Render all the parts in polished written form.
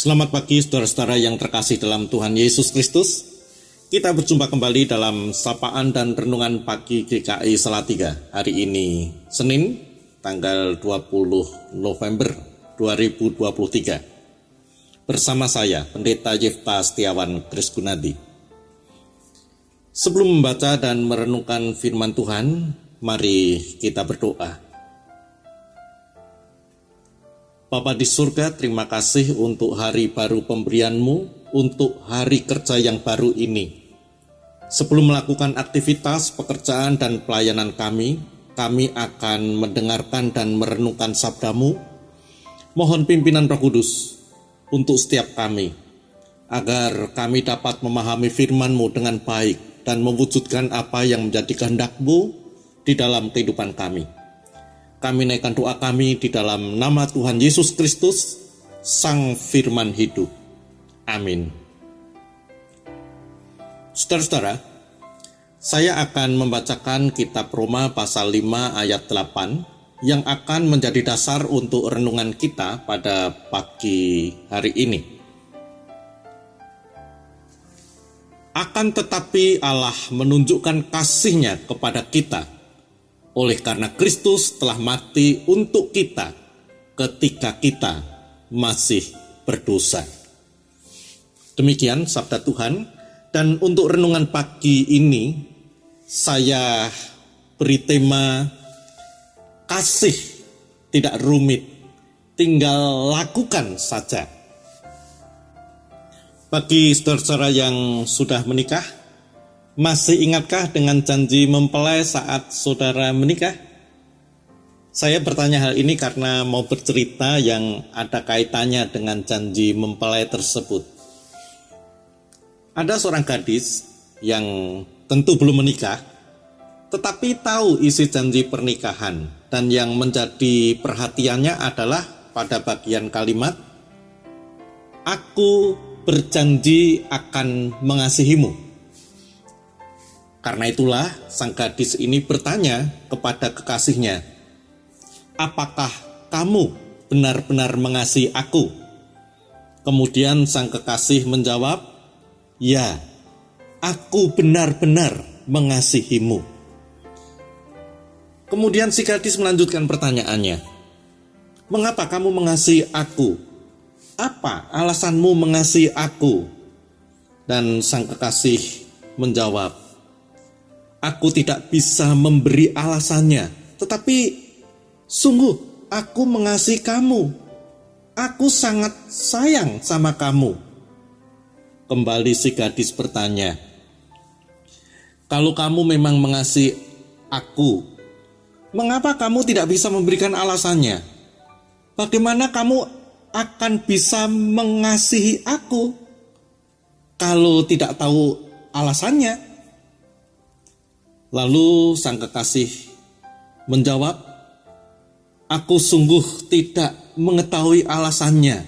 Selamat pagi saudara-saudara yang terkasih dalam Tuhan Yesus Kristus. Kita berjumpa kembali dalam sapaan dan renungan pagi GKI Salatiga. Hari ini Senin tanggal 20 November 2023. Bersama saya Pendeta Yefta Setiawan Krisgunadi. Sebelum membaca dan merenungkan firman Tuhan, mari kita berdoa. Bapa di surga, terima kasih untuk hari baru pemberian-Mu, untuk hari kerja yang baru ini. Sebelum melakukan aktivitas, pekerjaan, dan pelayanan kami akan mendengarkan dan merenungkan sabda-Mu. Mohon pimpinan Roh Kudus untuk setiap kami, agar kami dapat memahami firman-Mu dengan baik dan mewujudkan apa yang menjadi kehendak-Mu di dalam kehidupan kami. Kami naikkan doa kami di dalam nama Tuhan Yesus Kristus, Sang Firman Hidup. Amin. Saudara-saudara, saya akan membacakan kitab Roma pasal 5 ayat 8 yang akan menjadi dasar untuk renungan kita pada pagi hari ini. Akan tetapi Allah menunjukkan kasih-Nya kepada kita, oleh karena Kristus telah mati untuk kita ketika kita masih berdosa. Demikian sabda Tuhan, dan untuk renungan pagi ini saya beri tema kasih tidak rumit, tinggal lakukan saja. Bagi saudara-saudara yang sudah menikah, masih ingatkah dengan janji mempelai saat saudara menikah? Saya bertanya hal ini karena mau bercerita yang ada kaitannya dengan janji mempelai tersebut. Ada seorang gadis yang tentu belum menikah, tetapi tahu isi janji pernikahan, dan yang menjadi perhatiannya adalah pada bagian kalimat, "Aku berjanji akan mengasihimu." Karena itulah sang gadis ini bertanya kepada kekasihnya, "Apakah kamu benar-benar mengasihi aku?" Kemudian sang kekasih menjawab, "Ya, aku benar-benar mengasihimu." Kemudian si gadis melanjutkan pertanyaannya, "Mengapa kamu mengasihi aku? Apa alasanmu mengasihi aku?" Dan sang kekasih menjawab, "Aku tidak bisa memberi alasannya, tetapi sungguh aku mengasihi kamu. Aku sangat sayang sama kamu." Kembali si gadis bertanya, "Kalau kamu memang mengasihi aku, mengapa kamu tidak bisa memberikan alasannya? Bagaimana kamu akan bisa mengasihi aku kalau tidak tahu alasannya?" Lalu sang kekasih menjawab, "Aku sungguh tidak mengetahui alasannya,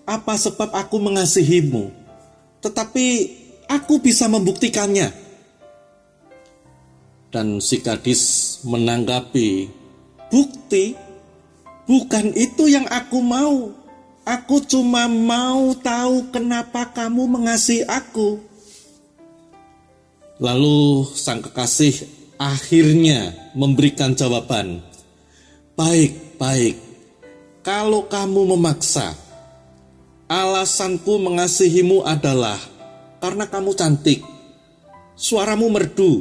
apa sebab aku mengasihimu, tetapi aku bisa membuktikannya." Dan si gadis menanggapi, "Bukti? Bukan itu yang aku mau. Aku cuma mau tahu kenapa kamu mengasihi aku." Lalu sang kekasih akhirnya memberikan jawaban, Baik, kalau kamu memaksa, alasanku mengasihimu adalah karena kamu cantik, suaramu merdu,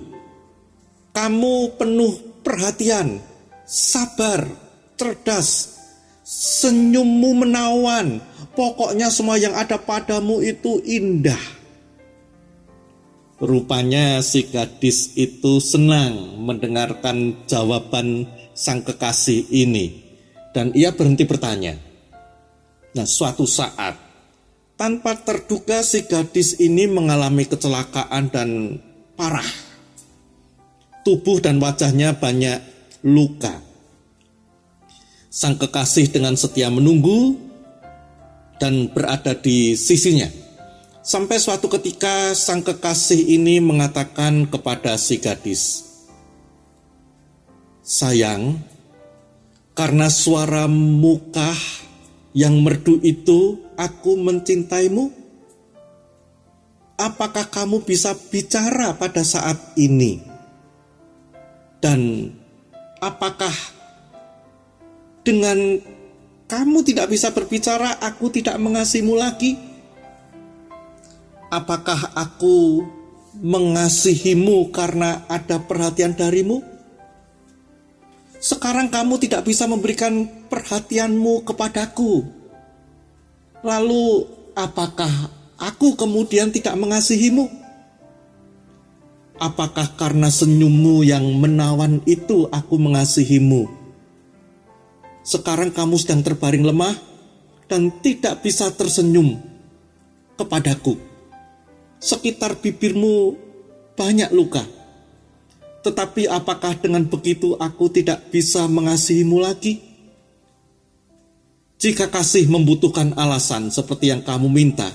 kamu penuh perhatian, sabar, cerdas, senyummu menawan, pokoknya semua yang ada padamu itu indah." Rupanya si gadis itu senang mendengarkan jawaban sang kekasih ini, dan ia berhenti bertanya. Nah, suatu saat tanpa terduga si gadis ini mengalami kecelakaan dan parah. Tubuh dan wajahnya banyak luka. Sang kekasih dengan setia menunggu dan berada di sisinya. Sampai suatu ketika sang kekasih ini mengatakan kepada si gadis, "Sayang, karena suara muka yang merdu itu aku mencintaimu? Apakah kamu bisa bicara pada saat ini? Dan apakah dengan kamu tidak bisa berbicara, aku tidak mengasihimu lagi? Apakah aku mengasihimu karena ada perhatian darimu? Sekarang kamu tidak bisa memberikan perhatianmu kepadaku. Lalu apakah aku kemudian tidak mengasihimu? Apakah karena senyummu yang menawan itu aku mengasihimu? Sekarang kamu sedang terbaring lemah dan tidak bisa tersenyum kepadaku. Sekitar bibirmu banyak luka. Tetapi apakah dengan begitu aku tidak bisa mengasihimu lagi? Jika kasih membutuhkan alasan seperti yang kamu minta,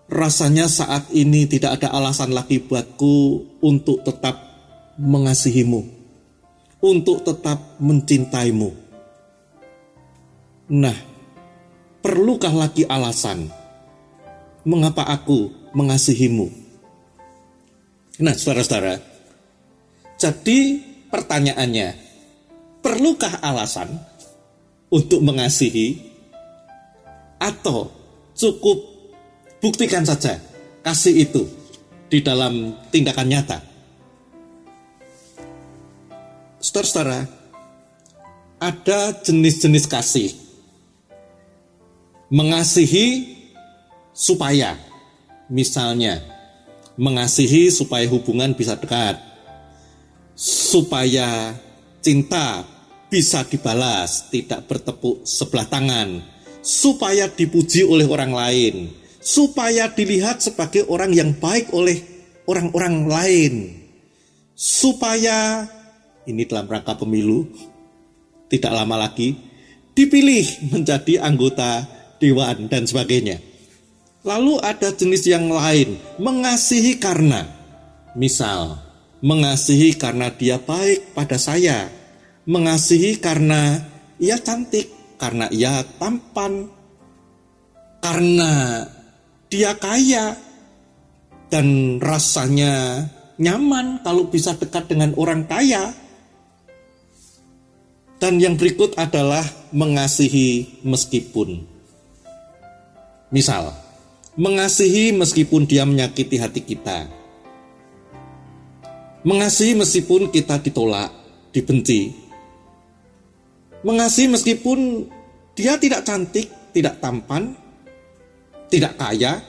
rasanya saat ini tidak ada alasan lagi buatku untuk tetap mengasihimu, untuk tetap mencintaimu. Nah, perlukah lagi alasan mengapa aku mengasihimu? Nah, saudara-saudara, jadi pertanyaannya, perlukah alasan untuk mengasihi, atau cukup buktikan saja kasih itu di dalam tindakan nyata? Saudara-saudara, ada jenis-jenis kasih. Mengasihi supaya, misalnya, mengasihi supaya hubungan bisa dekat, supaya cinta bisa dibalas, tidak bertepuk sebelah tangan, supaya dipuji oleh orang lain, supaya dilihat sebagai orang yang baik oleh orang-orang lain, supaya, ini dalam rangka pemilu, tidak lama lagi, dipilih menjadi anggota dewan dan sebagainya. Lalu ada jenis yang lain, mengasihi karena, misal, mengasihi karena dia baik pada saya, mengasihi karena ia cantik, karena ia tampan, karena dia kaya, dan rasanya nyaman kalau bisa dekat dengan orang kaya. Dan yang berikut adalah mengasihi meskipun. Misal, mengasihi meskipun dia menyakiti hati kita. Mengasihi meskipun kita ditolak, dibenci. Mengasihi meskipun dia tidak cantik, tidak tampan, tidak kaya.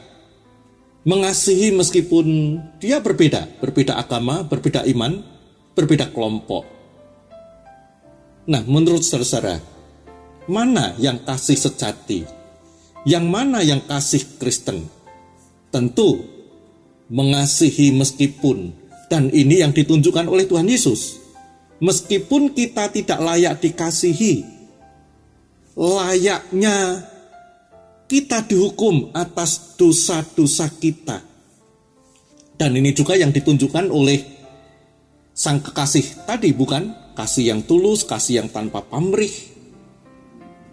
Mengasihi meskipun dia berbeda agama, berbeda iman, berbeda kelompok. Nah, menurut saudara-saudara, mana yang kasih sejati? Yang mana yang kasih Kristen? Tentu mengasihi meskipun, dan ini yang ditunjukkan oleh Tuhan Yesus. Meskipun kita tidak layak dikasihi, layaknya kita dihukum atas dosa-dosa kita. Dan ini juga yang ditunjukkan oleh sang kekasih tadi, bukan? Kasih yang tulus, kasih yang tanpa pamrih.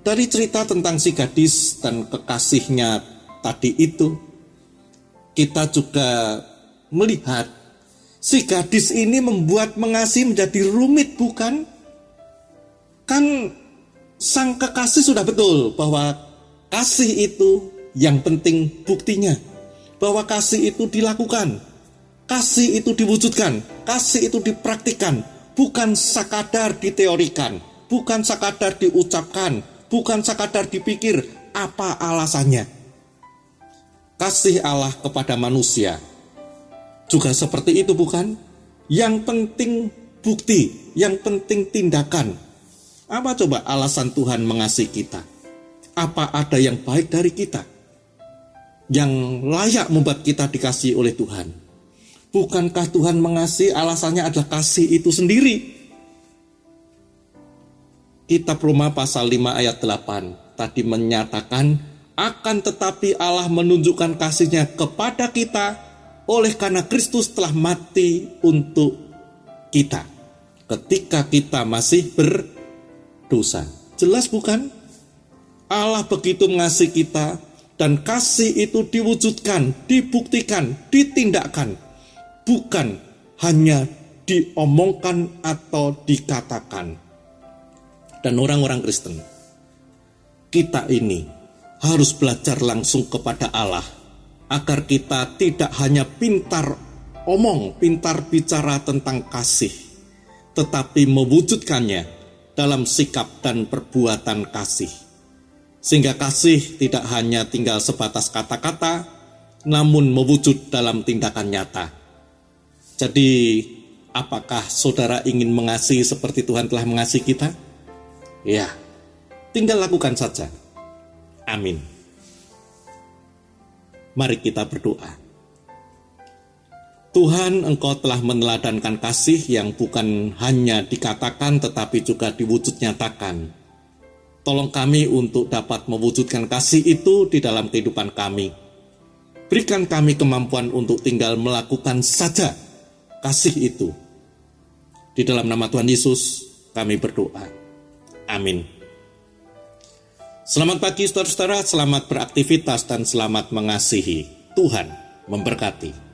Dari cerita tentang si gadis dan kekasihnya tadi itu, kita juga melihat si gadis ini membuat mengasihi menjadi rumit, bukan? Kan sang kekasih sudah betul bahwa kasih itu yang penting buktinya, bahwa kasih itu dilakukan, kasih itu diwujudkan, kasih itu dipraktikkan, bukan sekadar diteorikan, bukan sekadar diucapkan, bukan sekadar dipikir apa alasannya. Kasih Allah kepada manusia juga seperti itu, bukan? Yang penting bukti, yang penting tindakan. Apa coba alasan Tuhan mengasihi kita? Apa ada yang baik dari kita yang layak membuat kita dikasihi oleh Tuhan? Bukankah Tuhan mengasihi, alasannya adalah kasih itu sendiri? Kitab Roma pasal 5 ayat 8 tadi menyatakan, akan tetapi Allah menunjukkan kasih-Nya kepada kita oleh karena Kristus telah mati untuk kita ketika kita masih berdosa. Jelas bukan? Allah begitu mengasihi kita Dan kasih itu diwujudkan, dibuktikan, ditindakkan, bukan hanya diomongkan atau dikatakan. Dan orang-orang Kristen, kita ini harus belajar langsung kepada Allah, agar kita tidak hanya pintar omong, pintar bicara tentang kasih, tetapi mewujudkannya dalam sikap dan perbuatan kasih. Sehingga kasih tidak hanya tinggal sebatas kata-kata, namun mewujud dalam tindakan nyata. Jadi, apakah saudara ingin mengasihi seperti Tuhan telah mengasihi kita? Ya, tinggal lakukan saja. Amin. Mari kita berdoa. Tuhan, Engkau telah meneladankan kasih yang bukan hanya dikatakan tetapi juga diwujud nyatakan. Tolong kami untuk dapat mewujudkan kasih itu di dalam kehidupan kami. Berikan kami kemampuan untuk tinggal melakukan saja kasih itu. Di dalam nama Tuhan Yesus kami berdoa. Amin. Selamat pagi saudara-saudara, selamat beraktivitas dan selamat mengasihi. Tuhan memberkati.